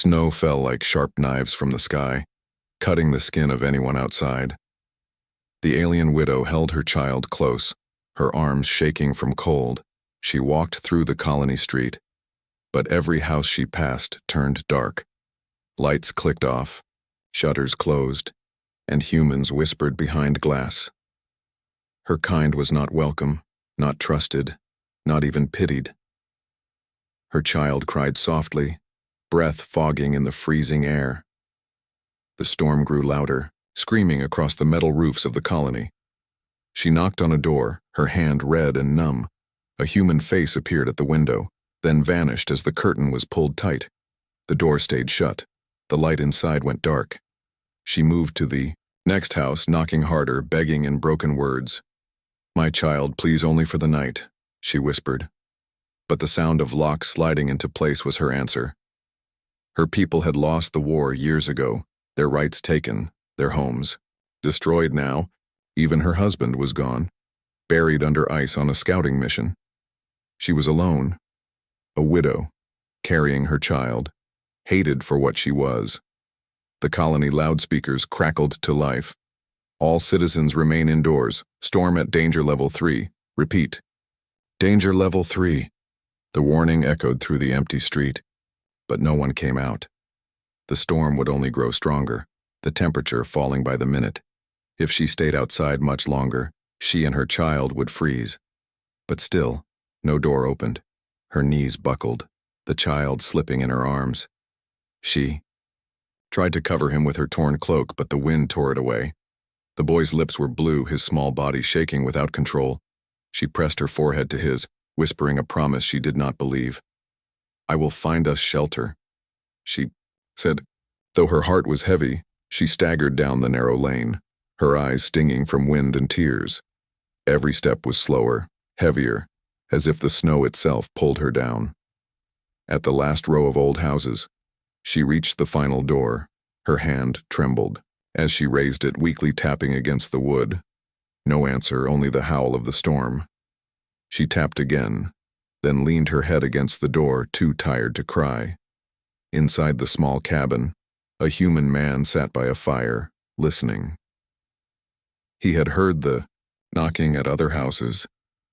Snow fell like sharp knives from the sky, cutting the skin of anyone outside. The alien widow held her child close, her arms shaking from cold. She walked through the colony street, but every house she passed turned dark. Lights clicked off, shutters closed, and humans whispered behind glass. Her kind was not welcome, not trusted, not even pitied. Her child cried softly, breath fogging in the freezing air. The storm grew louder, screaming across the metal roofs of the colony. She knocked on a door, her hand red and numb. A human face appeared at the window, then vanished as the curtain was pulled tight. The door stayed shut. The light inside went dark. She moved to the next house, knocking harder, begging in broken words. "My child, please, only for the night," she whispered. But the sound of locks sliding into place was her answer. Her people had lost the war years ago, their rights taken, their homes destroyed now. Even her husband was gone, buried under ice on a scouting mission. She was alone, a widow, carrying her child, hated for what she was. The colony loudspeakers crackled to life. "All citizens remain indoors. Storm at danger level 3. Repeat. Danger level 3. The warning echoed through the empty street, but no one came out. The storm would only grow stronger, the temperature falling by the minute. If she stayed outside much longer, she and her child would freeze. But still, no door opened. Her knees buckled, the child slipping in her arms. She tried to cover him with her torn cloak, but the wind tore it away. The boy's lips were blue, his small body shaking without control. She pressed her forehead to his, whispering a promise she did not believe. "I will find us shelter," she said. Though her heart was heavy, she staggered down the narrow lane, her eyes stinging from wind and tears. Every step was slower, heavier, as if the snow itself pulled her down. At the last row of old houses, she reached the final door. Her hand trembled as she raised it, weakly tapping against the wood. No answer, only the howl of the storm. She tapped again, then leaned her head against the door, too tired to cry. Inside the small cabin, a human man sat by a fire, listening. He had heard the knocking at other houses,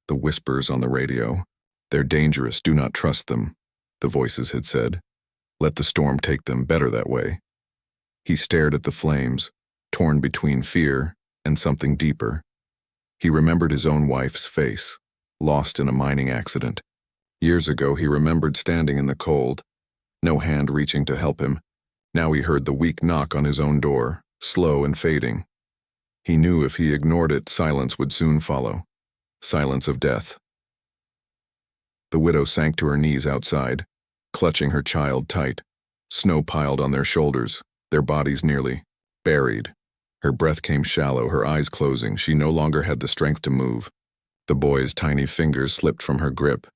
the whispers on the radio. "They're dangerous, do not trust them," the voices had said. "Let the storm take them, better that way." He stared at the flames, torn between fear and something deeper. He remembered his own wife's face, lost in a mining accident. Years ago he remembered standing in the cold, no hand reaching to help him. Now he heard the weak knock on his own door, slow and fading. He knew if he ignored it, silence would soon follow. Silence of death. The widow sank to her knees outside, clutching her child tight. Snow piled on their shoulders, their bodies nearly buried. Her breath came shallow, her eyes closing. She no longer had the strength to move. The boy's tiny fingers slipped from her grip,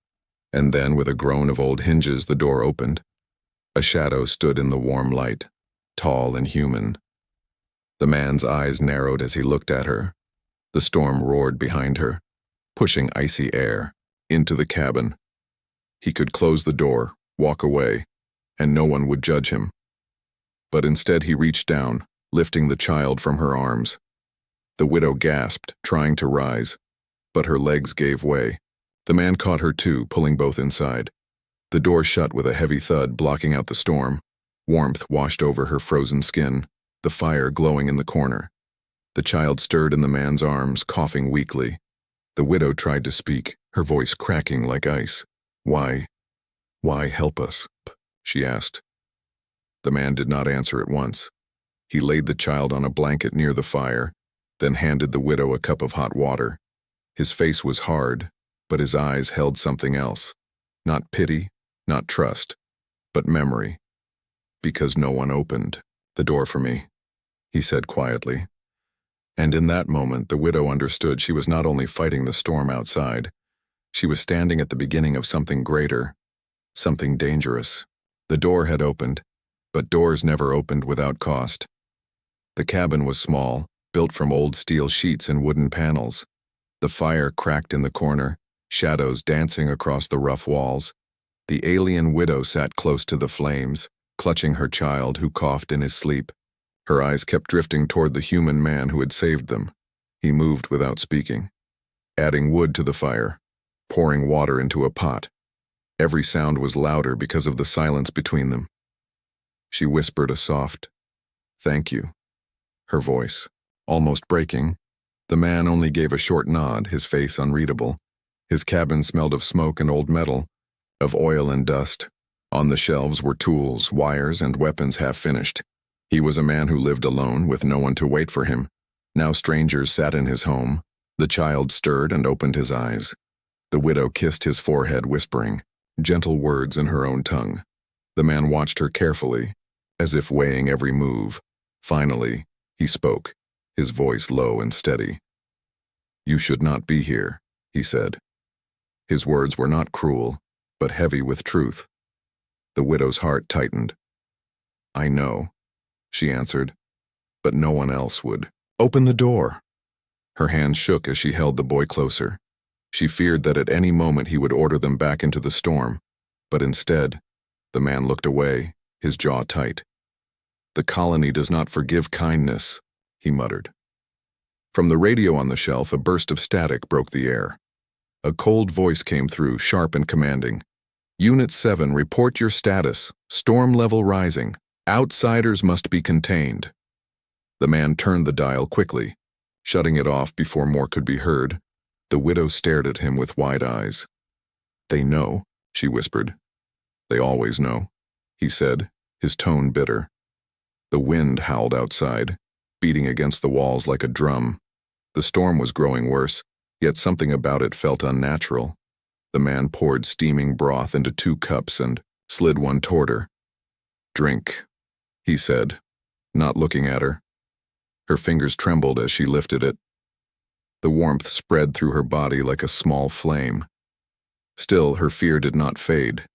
and then, with a groan of old hinges, the door opened. A shadow stood in the warm light, tall and human. The man's eyes narrowed as he looked at her. The storm roared behind her, pushing icy air into the cabin. He could close the door, walk away, and no one would judge him. But instead he reached down, lifting the child from her arms. The widow gasped, trying to rise, but her legs gave way. The man caught her too, pulling both inside. The door shut with a heavy thud, blocking out the storm. Warmth washed over her frozen skin, the fire glowing in the corner. The child stirred in the man's arms, coughing weakly. The widow tried to speak, her voice cracking like ice. Why help us?" she asked. The man did not answer at once. He laid the child on a blanket near the fire, then handed the widow a cup of hot water. His face was hard, but his eyes held something else. Not pity, not trust, but memory. "Because no one opened the door for me," he said quietly. And in that moment, the widow understood she was not only fighting the storm outside, she was standing at the beginning of something greater, something dangerous. The door had opened, but doors never opened without cost. The cabin was small, built from old steel sheets and wooden panels. The fire cracked in the corner, shadows dancing across the rough walls. The alien widow sat close to the flames, clutching her child who coughed in his sleep. Her eyes kept drifting toward the human man who had saved them. He moved without speaking, adding wood to the fire, pouring water into a pot. Every sound was louder because of the silence between them. She whispered a soft, "Thank you," her voice, almost breaking. The man only gave a short nod, his face unreadable. His cabin smelled of smoke and old metal, of oil and dust. On the shelves were tools, wires, and weapons half finished. He was a man who lived alone, with no one to wait for him. Now strangers sat in his home. The child stirred and opened his eyes. The widow kissed his forehead, whispering gentle words in her own tongue. The man watched her carefully, as if weighing every move. Finally, he spoke, his voice low and steady. "You should not be here," he said. His words were not cruel, but heavy with truth. The widow's heart tightened. "I know," she answered, "but no one else would. Open the door." Her hand shook as she held the boy closer. She feared that at any moment he would order them back into the storm, but instead, the man looked away, his jaw tight. "The colony does not forgive kindness," he muttered. From the radio on the shelf, a burst of static broke the air. A cold voice came through, sharp and commanding. "Unit 7, report your status. Storm level rising. Outsiders must be contained." The man turned the dial quickly, shutting it off before more could be heard. The widow stared at him with wide eyes. "They know," she whispered. "They always know," he said, his tone bitter. The wind howled outside, beating against the walls like a drum. The storm was growing worse, yet something about it felt unnatural. The man poured steaming broth into 2 cups and slid one toward her. "Drink," he said, not looking at her. Her fingers trembled as she lifted it. The warmth spread through her body like a small flame. Still, her fear did not fade.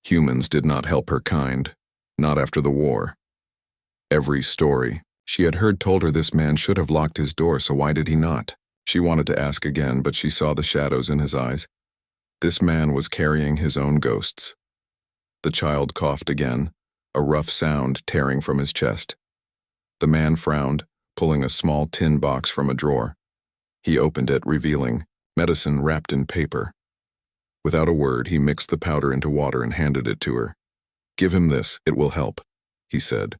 Humans did not help her kind, not after the war. Every story she had heard told her this man should have locked his door, so why did he not? She wanted to ask again, but she saw the shadows in his eyes. This man was carrying his own ghosts. The child coughed again, a rough sound tearing from his chest. The man frowned, pulling a small tin box from a drawer. He opened it, revealing medicine wrapped in paper. Without a word, he mixed the powder into water and handed it to her. "Give him this, it will help," he said.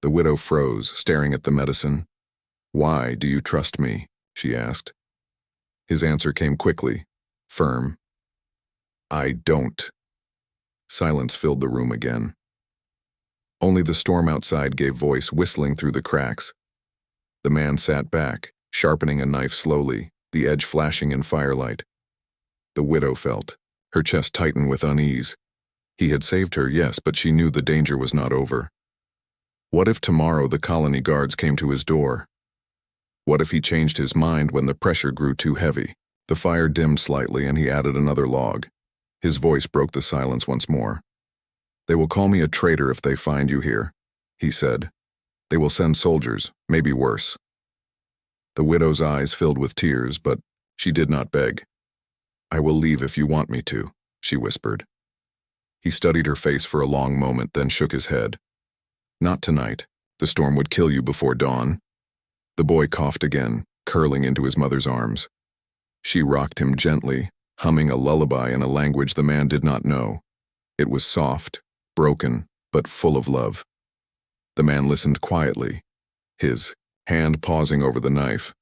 The widow froze, staring at the medicine. "Why do you trust me?" she asked. His answer came quickly, firm. "I don't." Silence filled the room again. Only the storm outside gave voice, whistling through the cracks. The man sat back, sharpening a knife slowly, the edge flashing in firelight. The widow felt, her chest tighten with unease. He had saved her, yes, but she knew the danger was not over. What if tomorrow the colony guards came to his door? What if he changed his mind when the pressure grew too heavy? The fire dimmed slightly and he added another log. His voice broke the silence once more. "They will call me a traitor if they find you here," he said. "They will send soldiers, maybe worse." The widow's eyes filled with tears, but she did not beg. "I will leave if you want me to," she whispered. He studied her face for a long moment, then shook his head. "Not tonight. The storm would kill you before dawn." The boy coughed again, curling into his mother's arms. She rocked him gently, humming a lullaby in a language the man did not know. It was soft, broken, but full of love. The man listened quietly, his hand pausing over the knife.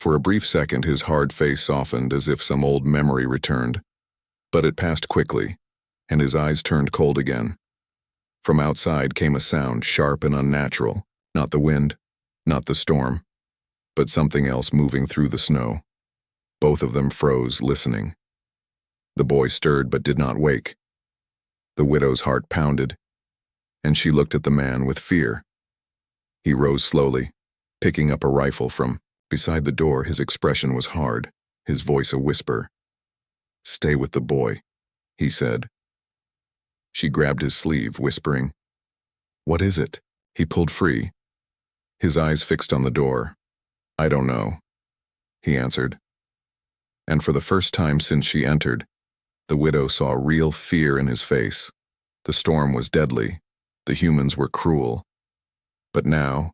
For a brief second, his hard face softened as if some old memory returned. But it passed quickly, and his eyes turned cold again. From outside came a sound, sharp and unnatural, not the wind, not the storm, but something else moving through the snow. Both of them froze, listening. The boy stirred but did not wake. The widow's heart pounded, and she looked at the man with fear. He rose slowly, picking up a rifle from beside the door. His expression was hard, his voice a whisper. "Stay with the boy," he said. She grabbed his sleeve, whispering, "What is it?" He pulled free, his eyes fixed on the door. "I don't know," he answered. And for the first time since she entered, the widow saw real fear in his face. The storm was deadly, The humans were cruel. But now,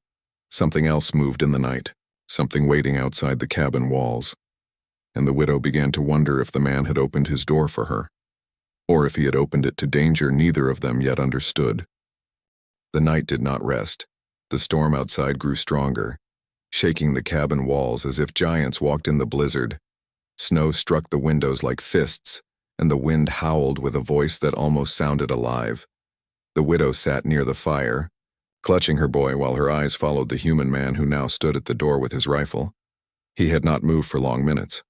something else moved in the night, something waiting outside the cabin walls. And the widow began to wonder if the man had opened his door for her, or if he had opened it to danger neither of them yet understood. The night did not rest. The storm outside grew stronger, shaking the cabin walls as if giants walked in the blizzard. Snow struck the windows like fists, and the wind howled with a voice that almost sounded alive. The widow sat near the fire, clutching her boy while her eyes followed the human man who now stood at the door with his rifle. He had not moved for long minutes,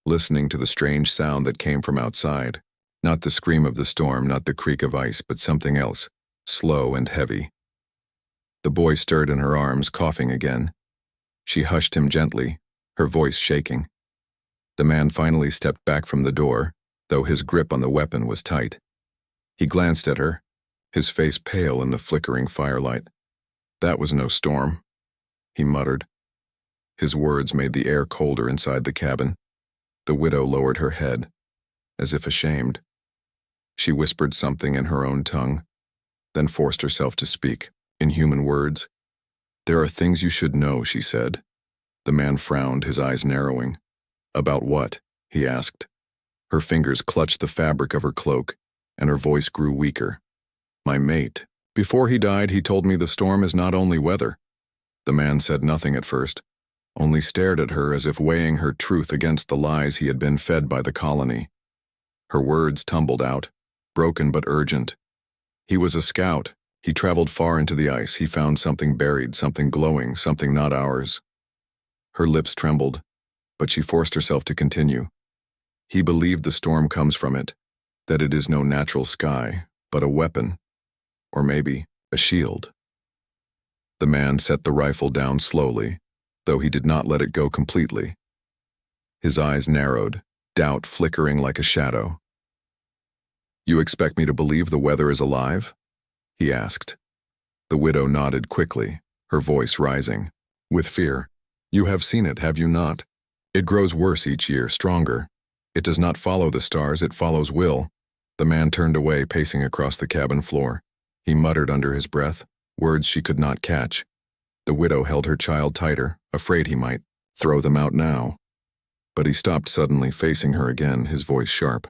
listening to the strange sound that came from outside. Not the scream of the storm, not the creak of ice, but something else, slow and heavy. The boy stirred in her arms, coughing again. She hushed him gently, her voice shaking. The man finally stepped back from the door, though his grip on the weapon was tight. He glanced at her, his face pale in the flickering firelight. "That was no storm," he muttered. His words made the air colder inside the cabin. The widow lowered her head, as if ashamed. She whispered something in her own tongue, then forced herself to speak, in human words. "There are things you should know," she said. The man frowned, his eyes narrowing. "About what?" he asked. Her fingers clutched the fabric of her cloak, and her voice grew weaker. "My mate. Before he died, he told me the storm is not only weather." The man said nothing at first, only stared at her as if weighing her truth against the lies he had been fed by the colony. Her words tumbled out, broken but urgent. "He was a scout. He traveled far into the ice. He found something buried, something glowing, something not ours." Her lips trembled, but she forced herself to continue. "He believed the storm comes from it, that it is no natural sky, but a weapon, or maybe a shield." The man set the rifle down slowly, though he did not let it go completely. His eyes narrowed, doubt flickering like a shadow. "You expect me to believe the weather is alive?" he asked. The widow nodded quickly, her voice rising. "With fear. You have seen it, have you not? It grows worse each year, stronger. It does not follow the stars, it follows will." The man turned away, pacing across the cabin floor. He muttered under his breath, words she could not catch. The widow held her child tighter, afraid he might throw them out now. But he stopped suddenly, facing her again, his voice sharp.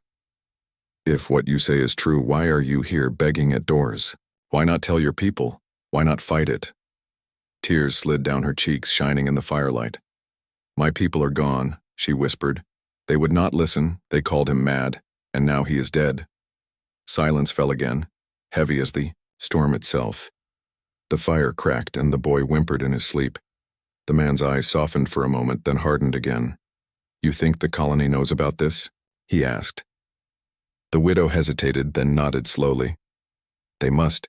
"If what you say is true, why are you here begging at doors? Why not tell your people? Why not fight it?" Tears slid down her cheeks, shining in the firelight. "My people are gone," she whispered. "They would not listen, they called him mad, and now he is dead." Silence fell again, heavy as the storm itself. The fire cracked and the boy whimpered in his sleep. The man's eyes softened for a moment, then hardened again. "You think the colony knows about this?" he asked. The widow hesitated, then nodded slowly. "They must.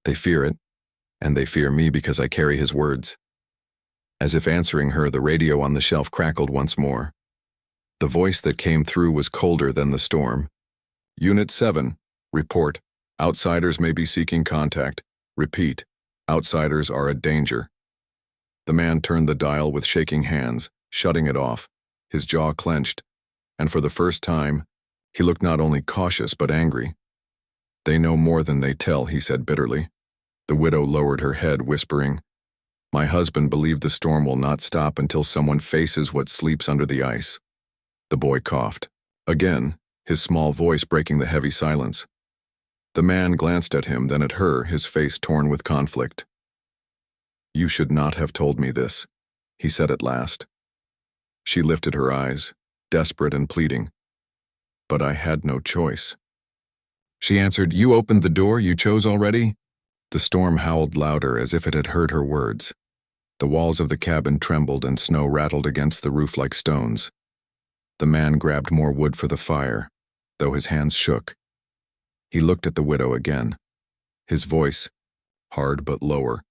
They fear it. And they fear me because I carry his words." As if answering her, the radio on the shelf crackled once more. The voice that came through was colder than the storm. "Unit 7, report. Outsiders may be seeking contact. Repeat, outsiders are a danger." The man turned the dial with shaking hands, shutting it off, his jaw clenched, and for the first time, he looked not only cautious but angry. "They know more than they tell," he said bitterly. The widow lowered her head, whispering, "My husband believed the storm will not stop until someone faces what sleeps under the ice." The boy coughed. Again, his small voice breaking the heavy silence. The man glanced at him, then at her, his face torn with conflict. "You should not have told me this," he said at last. She lifted her eyes, desperate and pleading. "But I had no choice." She answered, "You opened the door, you chose already?" The storm howled louder, as if it had heard her words. The walls of the cabin trembled and snow rattled against the roof like stones. The man grabbed more wood for the fire, though his hands shook. He looked at the widow again, his voice hard but lower.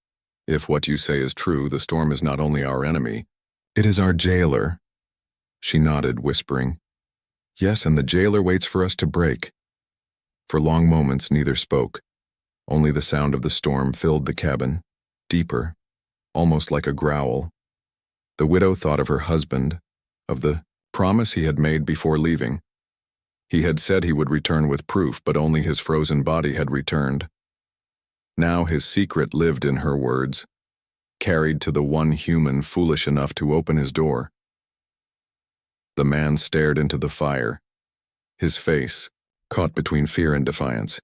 "If what you say is true, the storm is not only our enemy, it is our jailer." She nodded, whispering, "Yes, and the jailer waits for us to break." For long moments neither spoke. Only the sound of the storm filled the cabin, deeper, almost like a growl. The widow thought of her husband, of the promise he had made before leaving. He had said he would return with proof, but only his frozen body had returned. Now his secret lived in her words, carried to the one human foolish enough to open his door. The man stared into the fire, his face caught between fear and defiance.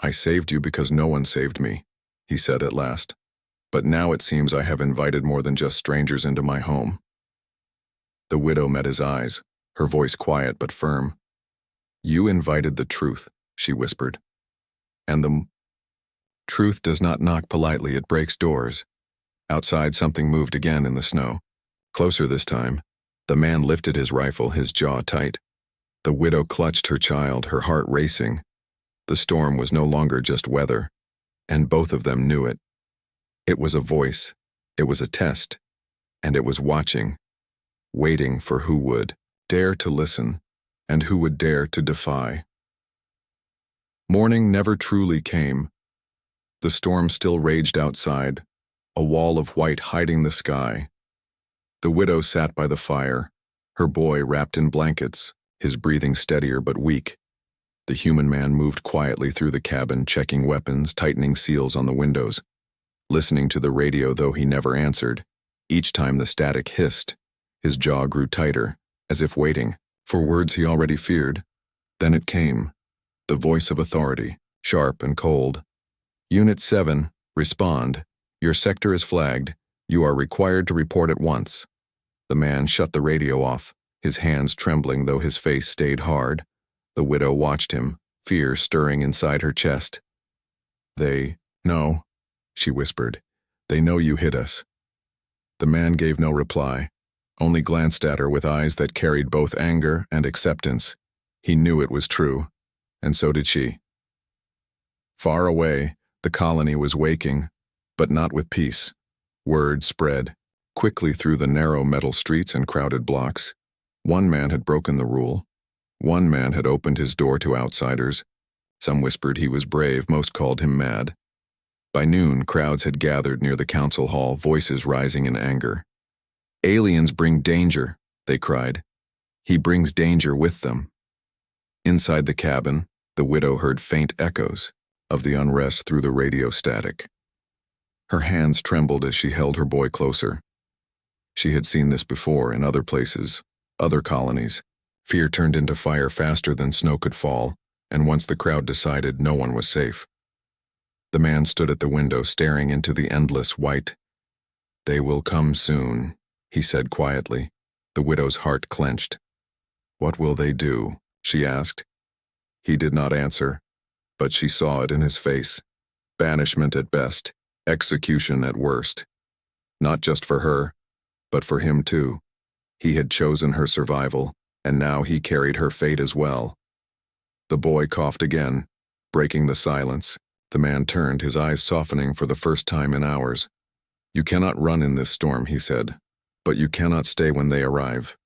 "I saved you because no one saved me," he said at last. "But now it seems I have invited more than just strangers into my home." The widow met his eyes, her voice quiet but firm. "You invited the truth," she whispered. "And the truth does not knock politely, it breaks doors." Outside, something moved again in the snow. Closer this time. The man lifted his rifle, his jaw tight. The widow clutched her child, her heart racing. The storm was no longer just weather, and both of them knew it. It was a voice, it was a test, and it was watching, waiting for who would dare to listen, and who would dare to defy. Morning never truly came. The storm still raged outside, a wall of white hiding the sky. The widow sat by the fire, her boy wrapped in blankets, his breathing steadier but weak. The human man moved quietly through the cabin, checking weapons, tightening seals on the windows, listening to the radio though he never answered. Each time the static hissed, his jaw grew tighter, as if waiting for words he already feared. Then it came, the voice of authority, sharp and cold. "Unit 7, respond. Your sector is flagged. You are required to report at once." The man shut the radio off, his hands trembling though his face stayed hard. The widow watched him, fear stirring inside her chest. "They know," she whispered. "They know you hit us." The man gave no reply, only glanced at her with eyes that carried both anger and acceptance. He knew it was true, and so did she. Far away, the colony was waking, but not with peace. Word spread quickly through the narrow metal streets and crowded blocks. One man had broken the rule. One man had opened his door to outsiders. Some whispered he was brave, most called him mad. By noon, crowds had gathered near the council hall, voices rising in anger. "Aliens bring danger," they cried. "He brings danger with them." Inside the cabin, the widow heard faint echoes of the unrest through the radio static. Her hands trembled as she held her boy closer. She had seen this before in other places, other colonies. Fear turned into fire faster than snow could fall, and once the crowd decided, no one was safe. The man stood at the window, staring into the endless white. "They will come soon," he said quietly. The widow's heart clenched. "What will they do?" she asked. He did not answer, but she saw it in his face. Banishment at best, execution at worst. Not just for her, but for him too. He had chosen her survival, and now he carried her fate as well. The boy coughed again, breaking the silence. The man turned, his eyes softening for the first time in hours. "You cannot run in this storm," he said, "but you cannot stay when they arrive."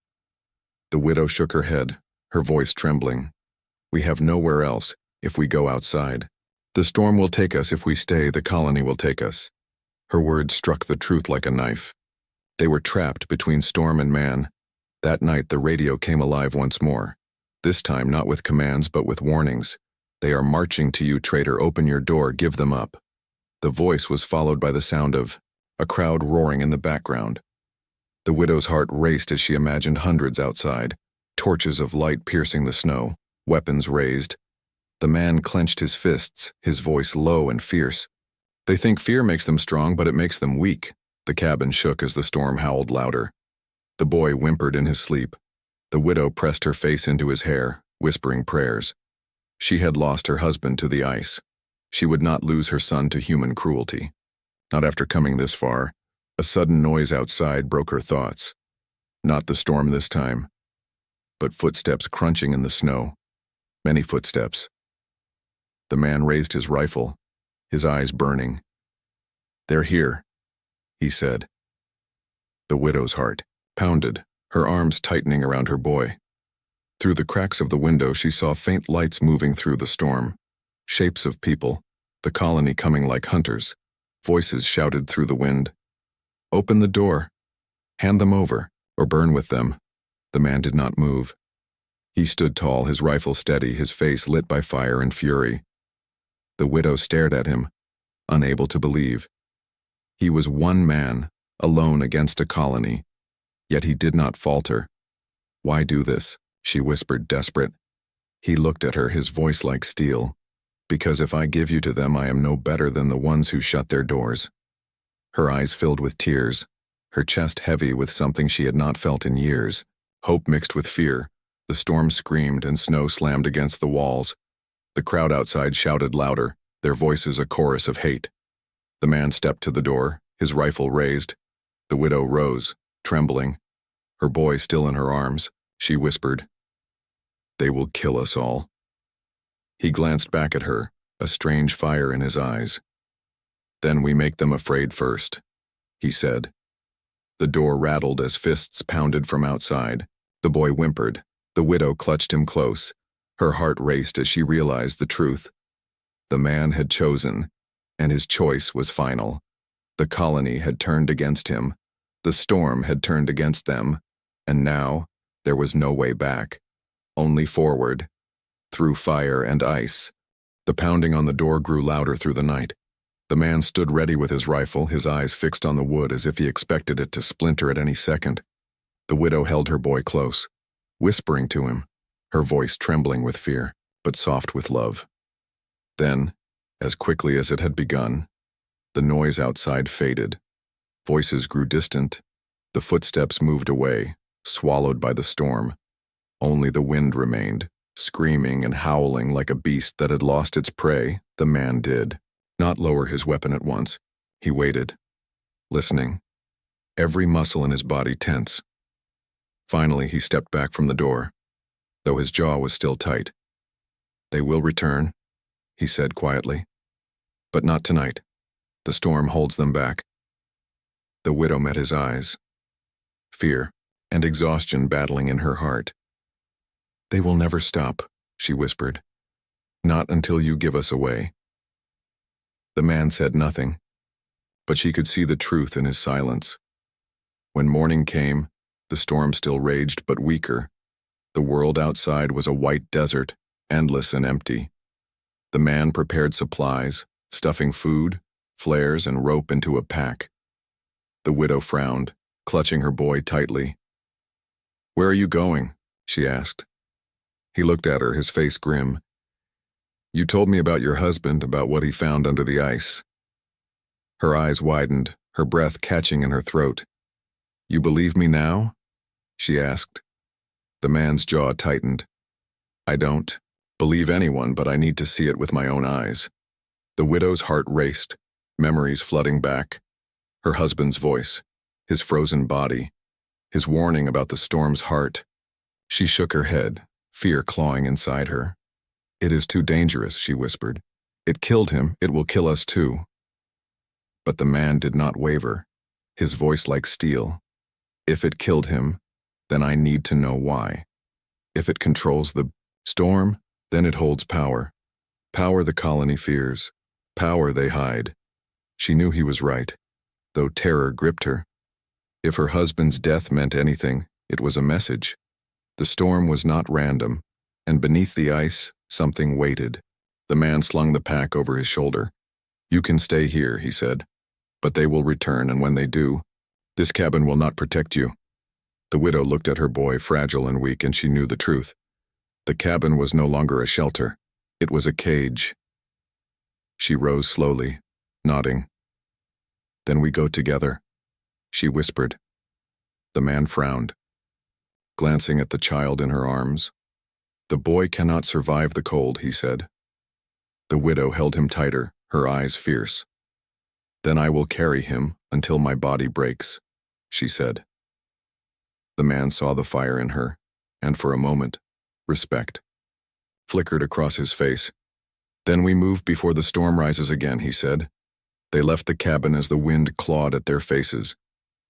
The widow shook her head, her voice trembling. "We have nowhere else if we go outside. The storm will take us if we stay, the colony will take us." Her words struck the truth like a knife. They were trapped between storm and man. That night the radio came alive once more. This time not with commands but with warnings. "They are marching to you, traitor, open your door, give them up." The voice was followed by the sound of a crowd roaring in the background. The widow's heart raced as she imagined hundreds outside, torches of light piercing the snow, weapons raised. The man clenched his fists, his voice low and fierce. "They think fear makes them strong, but it makes them weak." The cabin shook as the storm howled louder. The boy whimpered in his sleep. The widow pressed her face into his hair, whispering prayers. She had lost her husband to the ice. She would not lose her son to human cruelty. Not after coming this far. A sudden noise outside broke her thoughts. Not the storm this time, but footsteps crunching in the snow. Many footsteps. The man raised his rifle, his eyes burning. "They're here," he said. The widow's heart pounded, her arms tightening around her boy. Through the cracks of the window she saw faint lights moving through the storm. Shapes of people, the colony coming like hunters. Voices shouted through the wind. "Open the door. Hand them over, or burn with them." The man did not move. He stood tall, his rifle steady, his face lit by fire and fury. The widow stared at him, unable to believe. He was one man, alone against a colony, yet he did not falter. "Why do this?" she whispered, desperate. He looked at her, his voice like steel. "Because if I give you to them, I am no better than the ones who shut their doors." Her eyes filled with tears, her chest heavy with something she had not felt in years, hope mixed with fear. The storm screamed and snow slammed against the walls. The crowd outside shouted louder, their voices a chorus of hate. The man stepped to the door, his rifle raised. The widow rose, trembling. Her boy still in her arms, she whispered, "They will kill us all." He glanced back at her, a strange fire in his eyes. "Then we make them afraid first," he said. The door rattled as fists pounded from outside. The boy whimpered. The widow clutched him close. Her heart raced as she realized the truth. The man had chosen, and his choice was final. The colony had turned against him. The storm had turned against them. And now, there was no way back. Only forward, through fire and ice. The pounding on the door grew louder through the night. The man stood ready with his rifle, his eyes fixed on the wood as if he expected it to splinter at any second. The widow held her boy close, whispering to him, her voice trembling with fear, but soft with love. Then, as quickly as it had begun, the noise outside faded. Voices grew distant. The footsteps moved away, swallowed by the storm. Only the wind remained, screaming and howling like a beast that had lost its prey. The man did not lower his weapon at once. He waited, listening, every muscle in his body tense. Finally, he stepped back from the door, though his jaw was still tight. "They will return," he said quietly. "But not tonight. The storm holds them back." The widow met his eyes, fear and exhaustion battling in her heart. "They will never stop," she whispered. "Not until you give us away." The man said nothing, but she could see the truth in his silence. When morning came, the storm still raged but weaker. The world outside was a white desert, endless and empty. The man prepared supplies, stuffing food, flares, and rope into a pack. The widow frowned, clutching her boy tightly. "Where are you going?" she asked. He looked at her, his face grim. "You told me about your husband, about what he found under the ice." Her eyes widened, her breath catching in her throat. "You believe me now?" she asked. The man's jaw tightened. "I don't believe anyone, but I need to see it with my own eyes." The widow's heart raced, memories flooding back. Her husband's voice, his frozen body, his warning about the storm's heart. She shook her head, fear clawing inside her. "It is too dangerous," she whispered. "It killed him, it will kill us too." But the man did not waver, his voice like steel. "If it killed him, then I need to know why. If it controls the storm, then it holds power. Power the colony fears, power they hide." She knew he was right, though terror gripped her. If her husband's death meant anything, it was a message. The storm was not random, and beneath the ice, something waited. The man slung the pack over his shoulder. "You can stay here," he said. "But they will return, and when they do, this cabin will not protect you." The widow looked at her boy, fragile and weak, and she knew the truth. The cabin was no longer a shelter. It was a cage. She rose slowly, nodding. "Then we go together," she whispered. The man frowned, glancing at the child in her arms. "The boy cannot survive the cold," he said. The widow held him tighter, her eyes fierce. "Then I will carry him until my body breaks," she said. The man saw the fire in her, and for a moment, respect flickered across his face. "Then we move before the storm rises again," he said. They left the cabin as the wind clawed at their faces.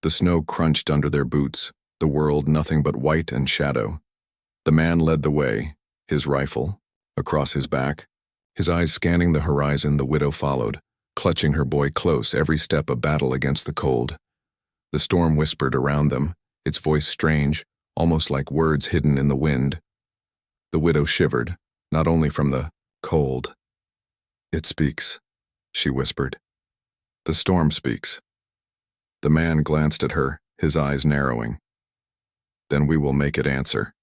The snow crunched under their boots, the world nothing but white and shadow. The man led the way, his rifle across his back, his eyes scanning the horizon. The widow followed, clutching her boy close, every step a battle against the cold. The storm whispered around them, its voice strange, almost like words hidden in the wind. The widow shivered, not only from the cold. "It speaks," she whispered. The storm speaks. The man glanced at her, his eyes narrowing. Then we will make it answer,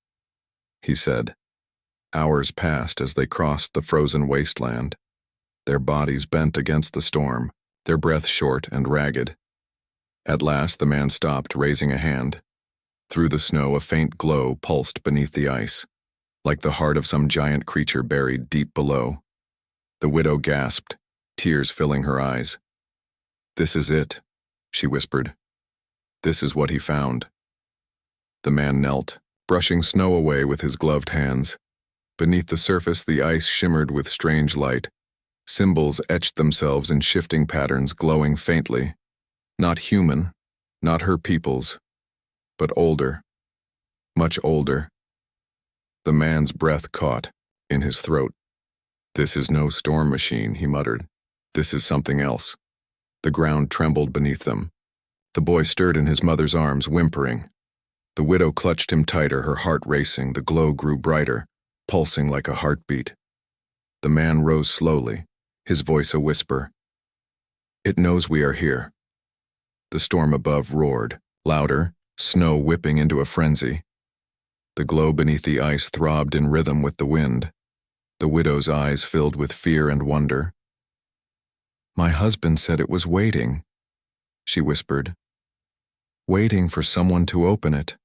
he said. Hours passed as they crossed the frozen wasteland, their bodies bent against the storm, their breath short and ragged. At last the man stopped, raising a hand. Through the snow a faint glow pulsed beneath the ice, like the heart of some giant creature buried deep below. The widow gasped, tears filling her eyes. "This is it," she whispered. "This is what he found." The man knelt, brushing snow away with his gloved hands. Beneath the surface the ice shimmered with strange light. Symbols etched themselves in shifting patterns, glowing faintly. Not human, not her people's, but older, much older. The man's breath caught in his throat. "This is no storm machine," he muttered. "This is something else." The ground trembled beneath them. The boy stirred in his mother's arms, whimpering. The widow clutched him tighter, her heart racing. The glow grew brighter, pulsing like a heartbeat. The man rose slowly, his voice a whisper. "It knows we are here." The storm above roared, louder, snow whipping into a frenzy. The glow beneath the ice throbbed in rhythm with the wind. The widow's eyes filled with fear and wonder. "My husband said it was waiting," she whispered. "Waiting for someone to open it."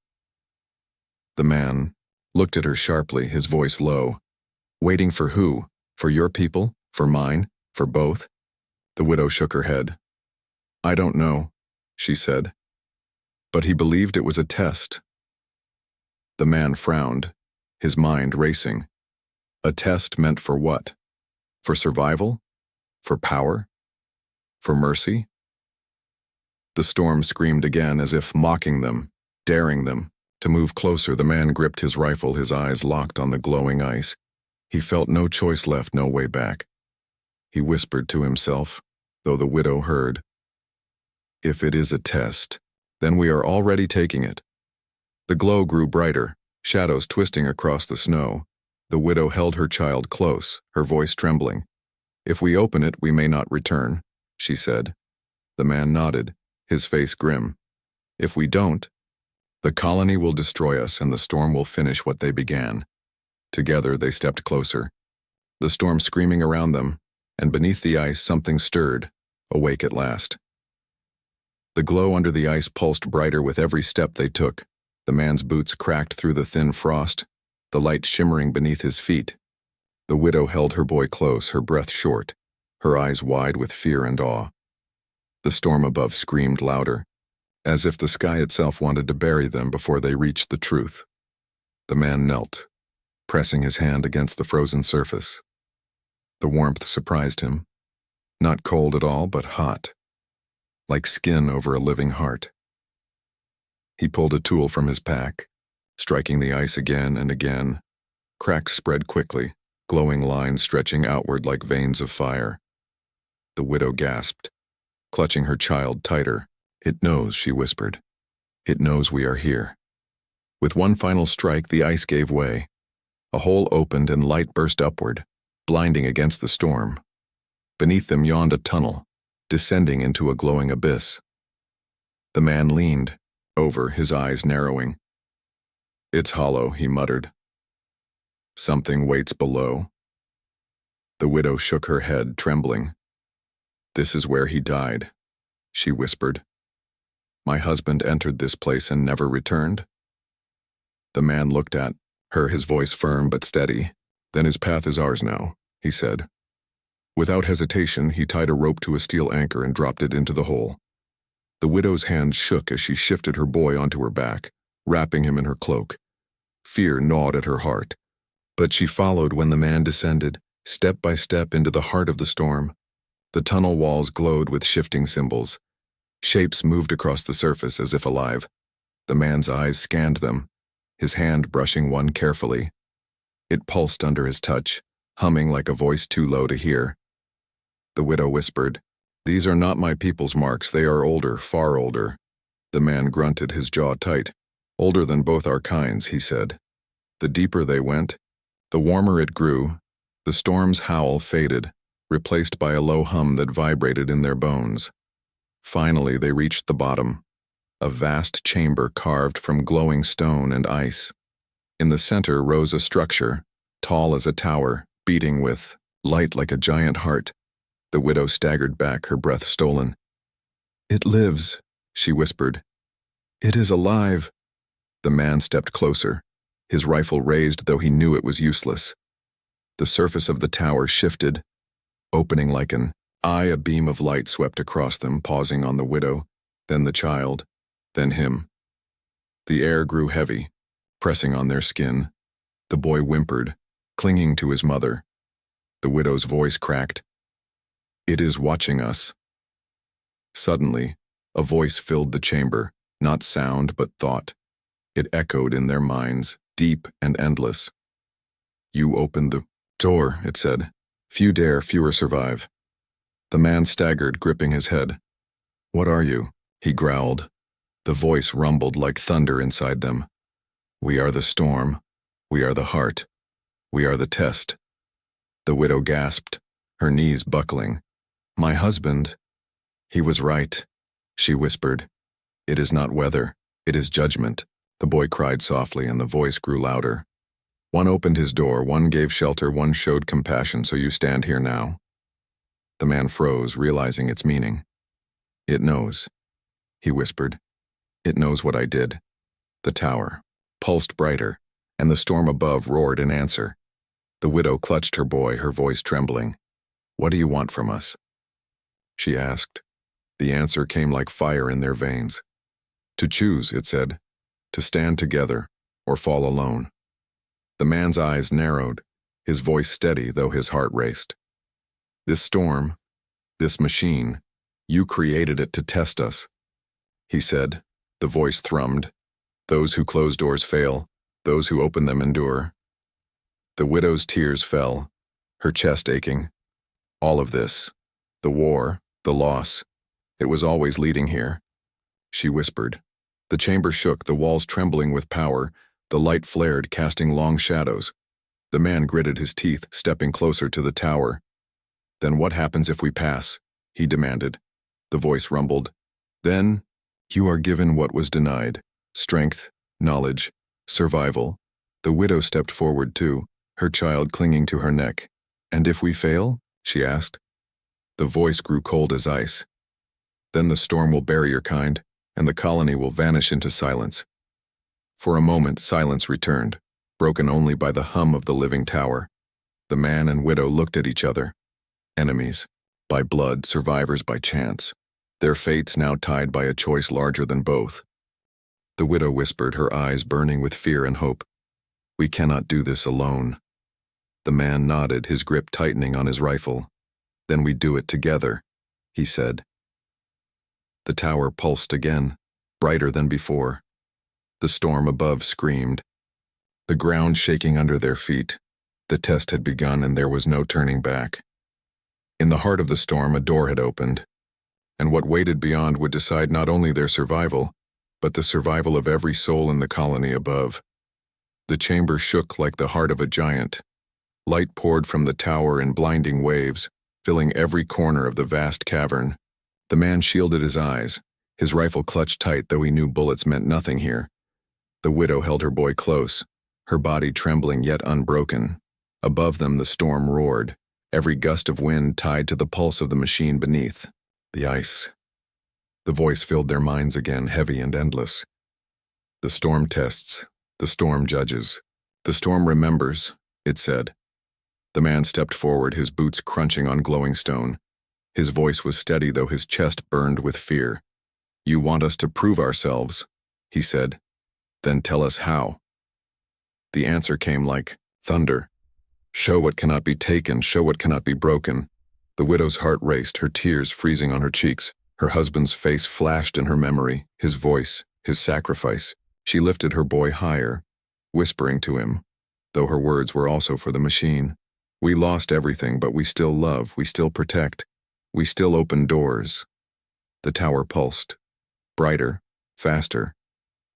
The man looked at her sharply, his voice low. "Waiting for who? For your people? For mine? For both?" The widow shook her head. "I don't know," she said. But he believed it was a test. The man frowned, his mind racing. A test meant for what? For survival? For power? For mercy? The storm screamed again, as if mocking them, daring them. To move closer, the man gripped his rifle, his eyes locked on the glowing ice. He felt no choice left, no way back. He whispered to himself, though the widow heard. "If it is a test, then we are already taking it." The glow grew brighter, shadows twisting across the snow. The widow held her child close, her voice trembling. "If we open it, we may not return," she said. The man nodded, his face grim. "If we don't, the colony will destroy us and the storm will finish what they began." Together they stepped closer, the storm screaming around them, and beneath the ice something stirred, awake at last. The glow under the ice pulsed brighter with every step they took. The man's boots cracked through the thin frost, the light shimmering beneath his feet. The widow held her boy close, her breath short, her eyes wide with fear and awe. The storm above screamed louder, as if the sky itself wanted to bury them before they reached the truth. The man knelt, pressing his hand against the frozen surface. The warmth surprised him. Not cold at all, but hot, like skin over a living heart. He pulled a tool from his pack, striking the ice again and again. Cracks spread quickly, glowing lines stretching outward like veins of fire. The widow gasped, clutching her child tighter. "It knows," she whispered. "It knows we are here." With one final strike, the ice gave way. A hole opened and light burst upward, blinding against the storm. Beneath them yawned a tunnel, descending into a glowing abyss. The man leaned over, his eyes narrowing. "It's hollow," he muttered. "Something waits below." The widow shook her head, trembling. "This is where he died," she whispered. "My husband entered this place and never returned." The man looked at her, his voice firm but steady. "Then his path is ours now," he said. Without hesitation, he tied a rope to a steel anchor and dropped it into the hole. The widow's hand shook as she shifted her boy onto her back, wrapping him in her cloak. Fear gnawed at her heart, but she followed when the man descended, step by step, into the heart of the storm. The tunnel walls glowed with shifting symbols. Shapes moved across the surface as if alive. The man's eyes scanned them, his hand brushing one carefully. It pulsed under his touch, humming like a voice too low to hear. The widow whispered, "These are not my people's marks. They are older, far older." The man grunted, his jaw tight. "Older than both our kinds," he said. The deeper they went, the warmer it grew. The storm's howl faded, replaced by a low hum that vibrated in their bones. Finally, they reached the bottom, a vast chamber carved from glowing stone and ice. In the center rose a structure, tall as a tower, beating with light like a giant heart. The widow staggered back, her breath stolen. "It lives," she whispered. "It is alive." The man stepped closer, his rifle raised though he knew it was useless. The surface of the tower shifted, opening like an eye. A beam of light swept across them, pausing on the widow, then the child, then him. The air grew heavy, pressing on their skin. The boy whimpered, clinging to his mother. The widow's voice cracked. "It is watching us." Suddenly, a voice filled the chamber, not sound but thought. It echoed in their minds, deep and endless. "You opened the door," it said. "Few dare, fewer survive." The man staggered, gripping his head. "What are you?" he growled. The voice rumbled like thunder inside them. "We are the storm. We are the heart. We are the test." The widow gasped, her knees buckling. "My husband." "He was right," she whispered. "It is not weather, it is judgment." The boy cried softly, and the voice grew louder. "One opened his door, one gave shelter, one showed compassion, so you stand here now." The man froze, realizing its meaning. "It knows," he whispered. "It knows what I did." The tower pulsed brighter, and the storm above roared in answer. The widow clutched her boy, her voice trembling. "What do you want from us?" she asked. The answer came like fire in their veins. "To choose," it said, "to stand together or fall alone." The man's eyes narrowed, his voice steady though his heart raced. "This storm, this machine, you created it to test us," he said. The voice thrummed. "Those who close doors fail, those who open them endure." The widow's tears fell, her chest aching. All of this, the war, the loss, it was always leading here. She whispered. The chamber shook, the walls trembling with power, the light flared, casting long shadows. The man gritted his teeth, stepping closer to the tower. "Then what happens if we pass?" he demanded. The voice rumbled. "Then, you are given what was denied: strength, knowledge, survival." The widow stepped forward too, her child clinging to her neck. "And if we fail?" she asked. The voice grew cold as ice. "Then the storm will bury your kind, and the colony will vanish into silence." For a moment, silence returned, broken only by the hum of the living tower. The man and widow looked at each other. Enemies, by blood, survivors by chance, their fates now tied by a choice larger than both. The widow whispered, her eyes burning with fear and hope. "We cannot do this alone." The man nodded, his grip tightening on his rifle. "Then we do it together," he said. The tower pulsed again, brighter than before. The storm above screamed, the ground shaking under their feet. The test had begun, and there was no turning back. In the heart of the storm, a door had opened, and what waited beyond would decide not only their survival, but the survival of every soul in the colony above. The chamber shook like the heart of a giant. Light poured from the tower in blinding waves, filling every corner of the vast cavern. The man shielded his eyes, his rifle clutched tight though he knew bullets meant nothing here. The widow held her boy close, her body trembling yet unbroken. Above them the storm roared, every gust of wind tied to the pulse of the machine beneath. The ice. The voice filled their minds again, heavy and endless. "The storm tests, the storm judges. The storm remembers," it said. The man stepped forward, his boots crunching on glowing stone. His voice was steady though his chest burned with fear. "You want us to prove ourselves," he said. "Then tell us how." The answer came like thunder. "Show what cannot be taken, show what cannot be broken." The widow's heart raced, her tears freezing on her cheeks. Her husband's face flashed in her memory, his voice, his sacrifice. She lifted her boy higher, whispering to him, though her words were also for the machine. "We lost everything, but we still love, we still protect, we still open doors." The tower pulsed, brighter, faster,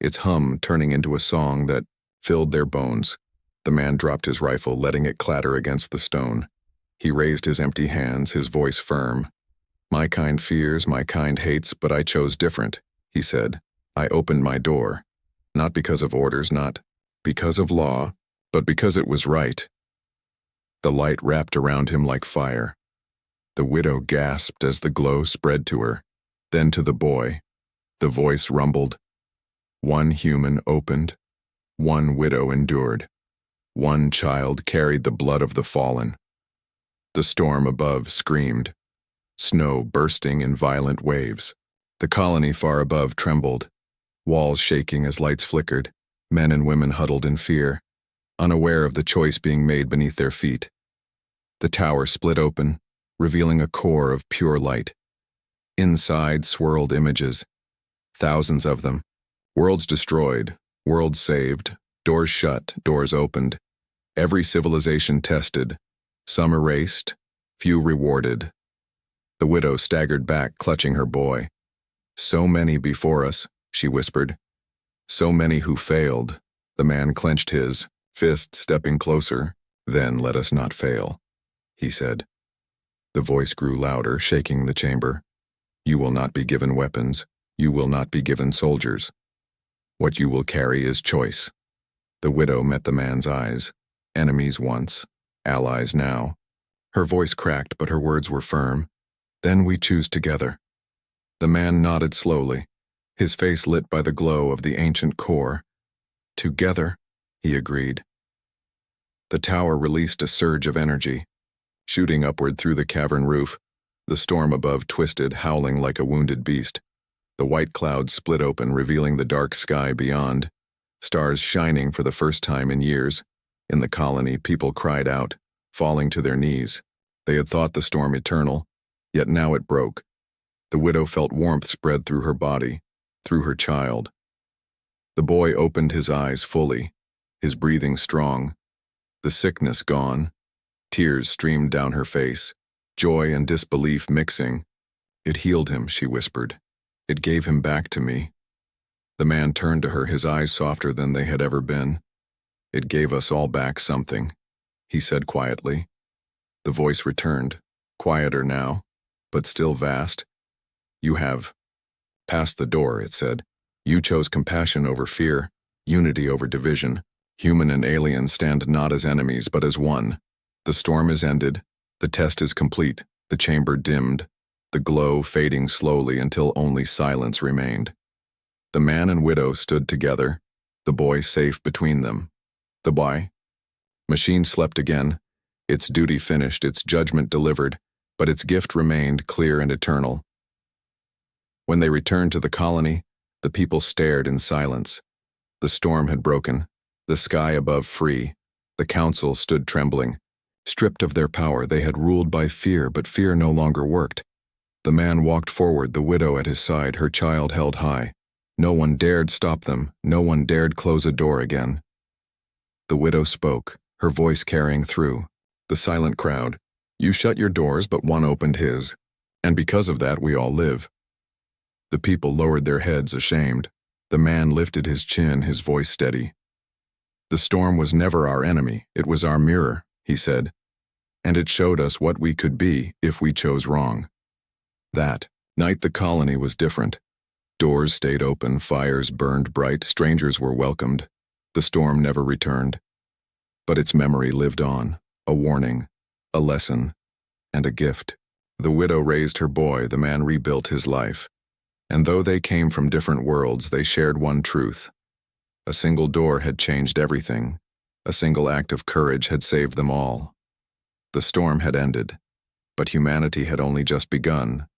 its hum turning into a song that filled their bones. The man dropped his rifle, letting it clatter against the stone. He raised his empty hands, his voice firm. My kind fears, my kind hates, but I chose different, he said. I opened my door. Not because of orders, not because of law, but because it was right. The light wrapped around him like fire. The widow gasped as the glow spread to her, then to the boy. The voice rumbled. One human opened, one widow endured. One child carried the blood of the fallen. The storm above screamed, snow bursting in violent waves. The colony far above trembled, walls shaking as lights flickered, men and women huddled in fear, unaware of the choice being made beneath their feet. The tower split open, revealing a core of pure light. Inside swirled images, thousands of them. Worlds destroyed, worlds saved, doors shut, doors opened. Every civilization tested, some erased, few rewarded. The widow staggered back, clutching her boy. So many before us, she whispered. So many who failed. The man clenched his fist, stepping closer. Then let us not fail, he said. The voice grew louder, shaking the chamber. You will not be given weapons. You will not be given soldiers. What you will carry is choice. The widow met the man's eyes. Enemies once, allies now. Her voice cracked, but her words were firm. Then we choose together. The man nodded slowly, his face lit by the glow of the ancient core. Together, he agreed. The tower released a surge of energy. Shooting upward through the cavern roof, the storm above twisted, howling like a wounded beast. The white clouds split open, revealing the dark sky beyond. Stars shining for the first time in years. In the colony, people cried out, falling to their knees. They had thought the storm eternal, yet now it broke. The widow felt warmth spread through her body, through her child. The boy opened his eyes fully, his breathing strong. The sickness gone. Tears streamed down her face, joy and disbelief mixing. It healed him, she whispered. It gave him back to me. The man turned to her, his eyes softer than they had ever been. It gave us all back something, he said quietly. The voice returned, quieter now, but still vast. You have passed the door, it said. You chose compassion over fear, unity over division. Human and alien stand not as enemies, but as one. The storm is ended. The test is complete. The chamber dimmed, the glow fading slowly until only silence remained. The man and widow stood together, the boy safe between them. The boy? Machine slept again, its duty finished, its judgment delivered, but its gift remained clear and eternal. When they returned to the colony, the people stared in silence. The storm had broken, the sky above free. The council stood trembling. Stripped of their power, they had ruled by fear, but fear no longer worked. The man walked forward, the widow at his side, her child held high. No one dared stop them, no one dared close a door again. The widow spoke, her voice carrying through. The silent crowd. You shut your doors, but one opened his. And because of that, we all live. The people lowered their heads, ashamed. The man lifted his chin, his voice steady. The storm was never our enemy, it was our mirror, he said. And it showed us what we could be if we chose wrong. That night the colony was different. Doors stayed open, fires burned bright, strangers were welcomed. The storm never returned. But its memory lived on, a warning, a lesson, and a gift. The widow raised her boy, the man rebuilt his life. And though they came from different worlds, they shared one truth. A single door had changed everything. A single act of courage had saved them all. The storm had ended, but humanity had only just begun.